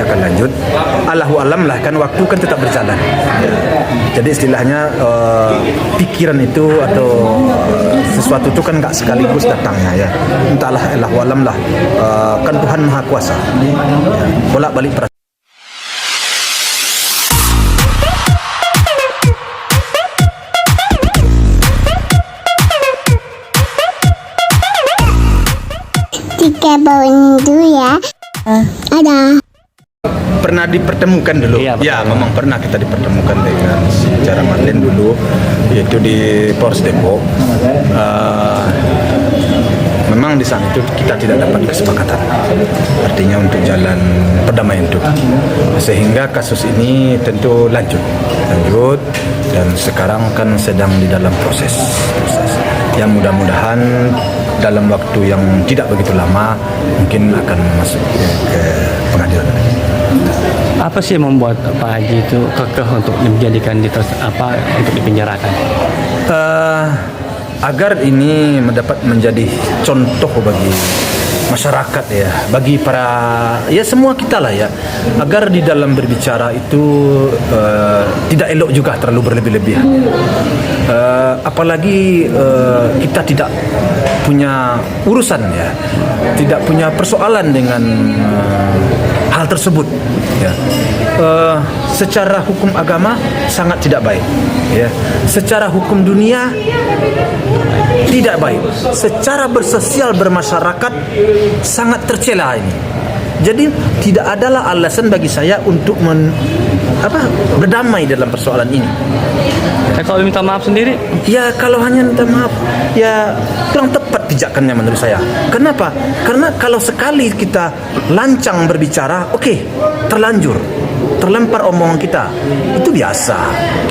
ini akan lanjut. Allahu alam lah, kan waktu kan tetap berjalan. Jadi istilahnya pikiran itu atau sesuatu itu kan nggak sekaligus datangnya ya. Entahlah, Allahu alam lah. Kan Tuhan Maha Kuasa. Bolak-balik perasaan. Tiga bawang dulu ya. Ada. Pernah dipertemukan dulu? Iya, ya, memang pernah kita dipertemukan dengan secara Marlin dulu, yaitu di Polres Depok. Memang di saat itu kita tidak dapat kesepakatan, artinya untuk jalan perdamaian itu, sehingga kasus ini tentu lanjut, dan sekarang kan sedang di dalam proses. Yang mudah-mudahan dalam waktu yang tidak begitu lama mungkin akan masuk ke pengadilan. Apa sih yang membuat Pak Haji itu kekeh untuk menjadikan untuk dipenjarakan? Agar ini mendapat menjadi contoh bagi masyarakat ya, bagi para ya semua kita lah ya, agar di dalam berbicara itu tidak elok juga terlalu berlebih-lebihan. Apalagi kita tidak punya urusan ya, tidak punya persoalan dengan hal tersebut ya. Secara hukum agama sangat tidak baik ya, secara hukum dunia tidak baik, secara bersosial bermasyarakat sangat tercela ini. Jadi tidak adalah alasan bagi saya untuk berdamai dalam persoalan ini. Kalau minta maaf sendiri? Ya kalau hanya minta maaf, ya kurang tepat pijakannya menurut saya. Kenapa? Karena kalau sekali kita lancang berbicara, oke, terlanjur, terlempar omongan kita, itu biasa.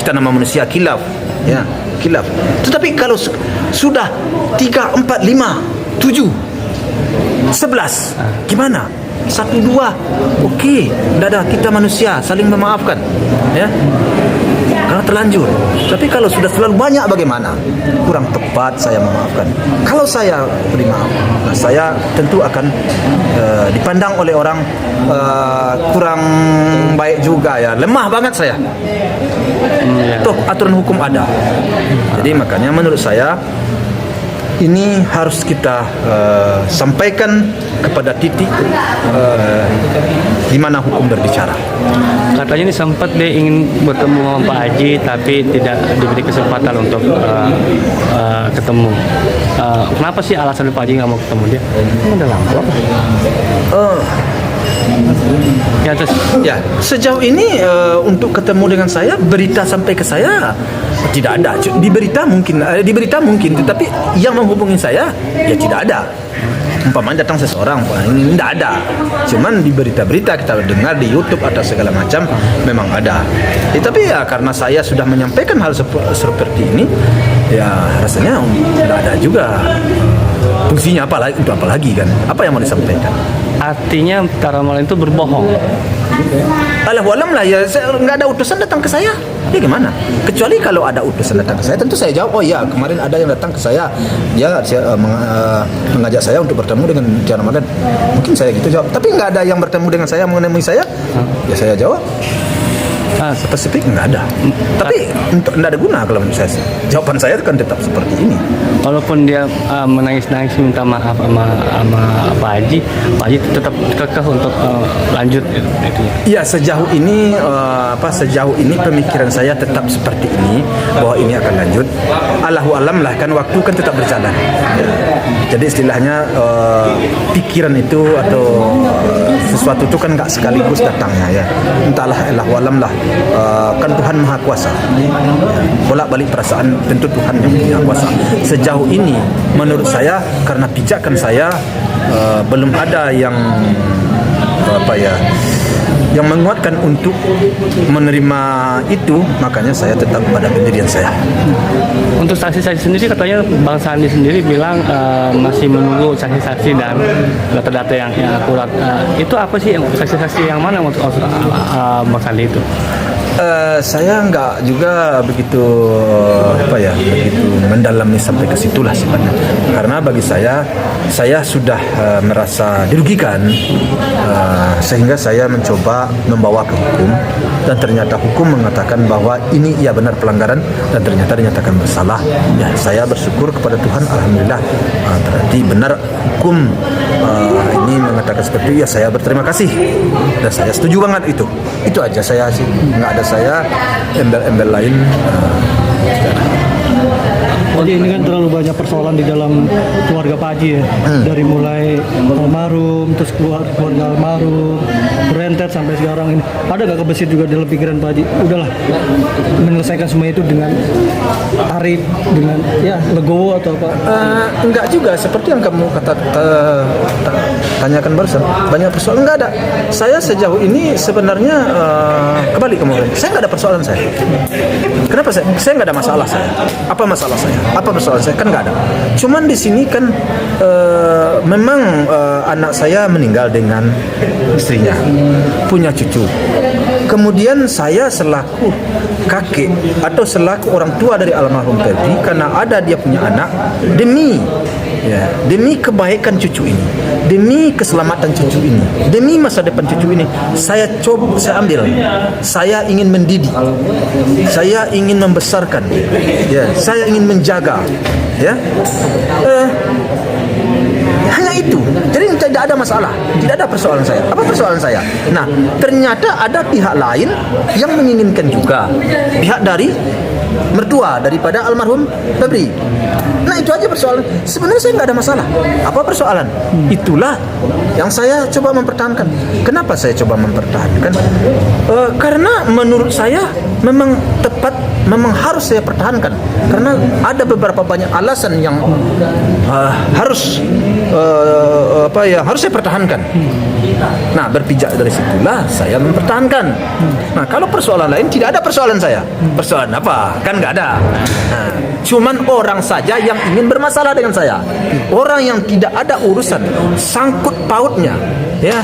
Kita nama manusia khilaf, ya khilaf. Tetapi kalau sudah 3, 4, 5, 7, 11, gimana? 1, 2, oke, dadah, kita manusia saling memaafkan, ya. Karena terlanjur. Tapi kalau sudah terlalu banyak bagaimana? Kurang tepat saya memaafkan. Kalau saya beri maaf, nah saya tentu akan dipandang oleh orang kurang baik juga ya. Lemah banget saya. Toh aturan hukum ada. Jadi makanya menurut saya ini harus kita sampaikan kepada titik di mana hukum berbicara. Katanya ini sempat dia ingin bertemu sama Pak Haji tapi tidak diberi kesempatan untuk ketemu. Kenapa sih alasan Pak Haji nggak mau ketemu dia? Udah lama. Ya, terus ya sejauh ini untuk ketemu dengan saya, berita sampai ke saya tidak ada. Di berita mungkin, tetapi yang menghubungi saya ya tidak ada. Umpamanya datang seseorang, ini tidak ada. Cuman di berita-berita kita dengar di YouTube atau segala macam memang ada. Tapi ya karena saya sudah menyampaikan hal seperti ini, ya rasanya tidak ada juga. Fungsinya untuk apa lagi kan? Apa yang mau disampaikan? artinya Taramal itu berbohong. Allahualam lah ya, nggak ada utusan datang ke saya. Ya gimana? Kecuali kalau ada utusan datang ke saya, tentu saya jawab, oh ya kemarin ada yang datang ke saya, dia mengajak saya untuk bertemu dengan Tiara Ramadan. Mungkin saya gitu jawab. Tapi nggak ada yang bertemu dengan saya, menemui saya, ya saya jawab. Spesifik nggak ada. Tapi untuk nggak ada guna kalau menurut saya. Jawaban saya kan tetap seperti ini. Walaupun dia menangis-nangis minta maaf sama Pak Haji tetap kekeh untuk lanjut itu. Ya sejauh ini pemikiran saya tetap seperti ini, bahwa ini akan lanjut. Allahu alam lah, kan waktu kan tetap berjalan. Jadi istilahnya pikiran itu atau sesuatu itu kan nggak sekaligus datangnya ya. Entahlah, Allahu alam lah. Kan Tuhan Maha Kuasa. Bolak-balik perasaan tentu Tuhan yang punya kuasa. Sejauh ini menurut saya, karena pijakan saya belum ada yang yang menguatkan untuk menerima itu, makanya saya tetap pada pendirian saya. Untuk saksi-saksi sendiri, katanya Bang Sandi sendiri bilang masih menunggu saksi-saksi dan data-data yang akurat. Itu apa sih, saksi-saksi yang mana maksud Bang Sandi itu? Saya nggak juga begitu begitu mendalami sampai ke situlah sebenarnya. Karena bagi saya sudah merasa dirugikan, sehingga saya mencoba membawa ke hukum, dan ternyata hukum mengatakan bahwa ini ia benar pelanggaran dan ternyata dinyatakan bersalah. Ya, saya bersyukur kepada Tuhan, alhamdulillah, berarti benar hukum ini mengatakan seperti itu. Ya, saya berterima kasih dan saya setuju banget itu. Itu aja saya sih, nggak ada saya embel-embel lain. Jadi ini kan terlalu banyak persoalan di dalam keluarga Pak Haji ya. Dari mulai almarhum, terus keluarga almarhum, berentet sampai sekarang ini. Ada nggak kebesit juga dalam pikiran Pak Haji? Udahlah, menyelesaikan semua itu dengan arif, dengan ya legowo atau apa? Enggak juga, seperti yang kamu tanyakan barusan. Banyak persoalan, enggak ada. Saya sejauh ini sebenarnya kembali kamu, saya nggak ada persoalan saya. Kenapa saya nggak ada masalah saya? Apa masalah saya? Apa persoalan saya? Kan nggak ada. Cuman di sini kan memang anak saya meninggal dengan istrinya, punya cucu. Kemudian saya selaku kakek atau selaku orang tua dari almarhum Febri, karena ada dia punya anak, demi kebaikan cucu ini, demi keselamatan cucu ini, demi masa depan cucu ini, saya ambil. Saya ingin mendidik, saya ingin membesarkan, ya, saya ingin menjaga, ya. Hanya itu. Jadi tidak ada masalah, tidak ada persoalan saya. Apa persoalan saya? Nah, ternyata ada pihak lain yang menginginkan juga, pihak dari mertua daripada almarhum Febri. Nah, itu aja persoalan. Sebenarnya saya nggak ada masalah. Apa persoalan? Itulah yang saya coba mempertahankan. Kenapa saya coba mempertahankan? Karena menurut saya memang tepat, memang harus saya pertahankan. Karena ada beberapa banyak alasan yang harus saya pertahankan. Nah, berpijak dari situlah saya mempertahankan. Nah, kalau persoalan lain, tidak ada persoalan saya. Persoalan apa? Kan nggak ada. Nah, cuman orang saja yang ingin bermasalah dengan saya. Orang yang tidak ada urusan sangkut pautnya, ya.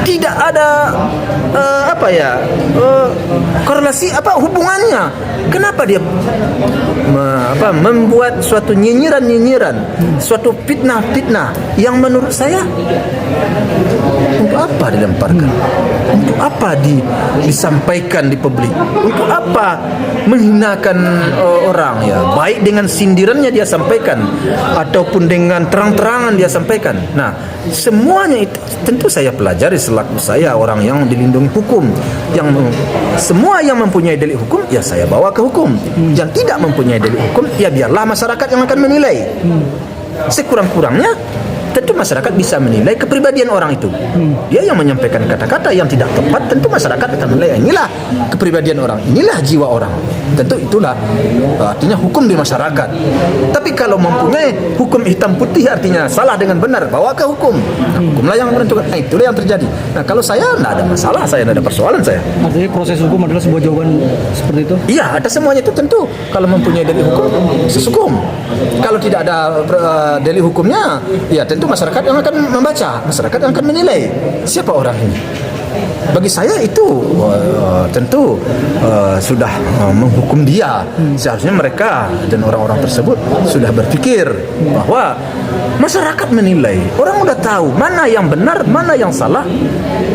Tidak ada korelasi hubungannya. Kenapa dia membuat suatu nyinyiran, suatu fitnah yang menurut saya untuk apa dilemparkan? Untuk apa disampaikan di publik? Untuk apa menghinakan orang, ya? Baik dengan sindirannya dia sampaikan ataupun dengan terang-terangan dia sampaikan. Nah, semuanya itu tentu saya pelajari selaku saya orang yang dilindungi hukum. Semua yang mempunyai delik hukum, ya saya bawa ke hukum. Yang tidak mempunyai delik hukum, ya biarlah masyarakat yang akan menilai. Sekurang-kurangnya tentu masyarakat bisa menilai kepribadian orang itu. Dia yang menyampaikan kata-kata yang tidak tepat, tentu masyarakat akan menilai inilah kepribadian orang, inilah jiwa orang. Tentu itulah artinya hukum di masyarakat. Tapi kalau mempunyai hukum hitam putih, artinya salah dengan benar, bawa ke hukum. Nah, hukumlah yang menentukan. Nah, itulah yang terjadi. Nah, kalau saya tidak ada masalah, saya tidak ada persoalan saya. Artinya proses hukum adalah sebuah jawaban seperti itu? Iya, ada semuanya itu tentu. Kalau mempunyai delik hukum, proses hukum. Kalau tidak ada delik hukumnya, ya tentu masyarakat yang akan membaca, masyarakat yang akan menilai siapa orang ini. Bagi saya itu tentu sudah menghukum dia. Seharusnya mereka dan orang-orang tersebut sudah berpikir bahwa masyarakat menilai. Orang udah tahu mana yang benar, mana yang salah.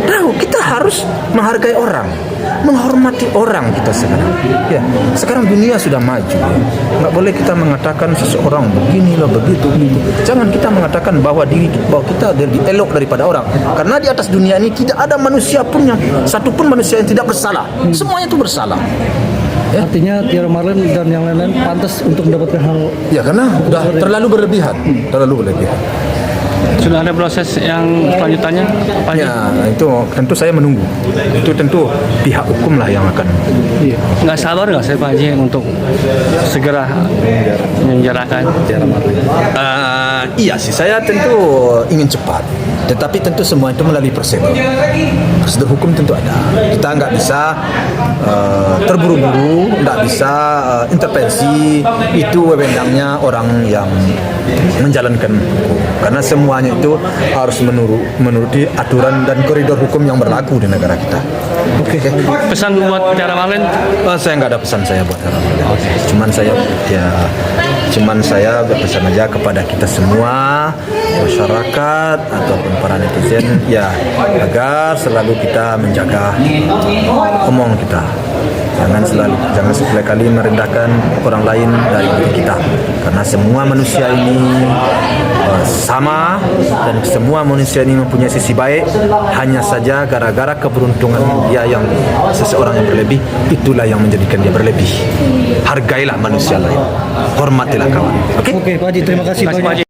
Tahu, kita harus menghargai orang, menghormati orang kita sekarang. Ya, sekarang dunia sudah maju. Ya. Nggak boleh kita mengatakan seseorang beginilah begitu. Jangan kita mengatakan bahwa kita lebih elok daripada orang. Karena di atas dunia ini tidak ada manusia pun satupun manusia yang tidak bersalah. Semuanya itu bersalah. Ya. Artinya Tiara Marlen dan yang lain-lain pantas untuk mendapatkan hal. Ya, karena sudah terlalu berlebihan. Sudah ada proses yang selanjutnya? Apa Ya, itu tentu saya menunggu. Itu tentu pihak hukum lah yang akan. nggak sabar nggak saya Pak Haji untuk segera menjarakan Tiara Marlen? Iya sih, saya tentu ingin cepat. Tetapi tentu semua itu melalui prosedur. Prosedur hukum tentu ada. Kita nggak bisa terburu-buru, nggak bisa intervensi. Itu wewenangnya orang yang menjalankan hukum. Karena semuanya itu harus menuruti aturan dan koridor hukum yang berlaku di negara kita. Oke. Pesan buat Tiara Valen? Saya nggak ada pesan saya buat orang lain. Cuman saya berpesan aja kepada kita semua, masyarakat ataupun para netizen, ya agar selalu kita menjaga omong kita. Jangan sekali-kali merendahkan orang lain dari diri kita. Karena semua manusia ini sama dan semua manusia ini mempunyai sisi baik. Hanya saja gara-gara keberuntungan dia yang seseorang yang berlebih, itulah yang menjadikan dia berlebih. Hargailah manusia lain, hormatilah kawan. Oke, Pak Haji, terima kasih Terima kasih, banyak. Pak Haji.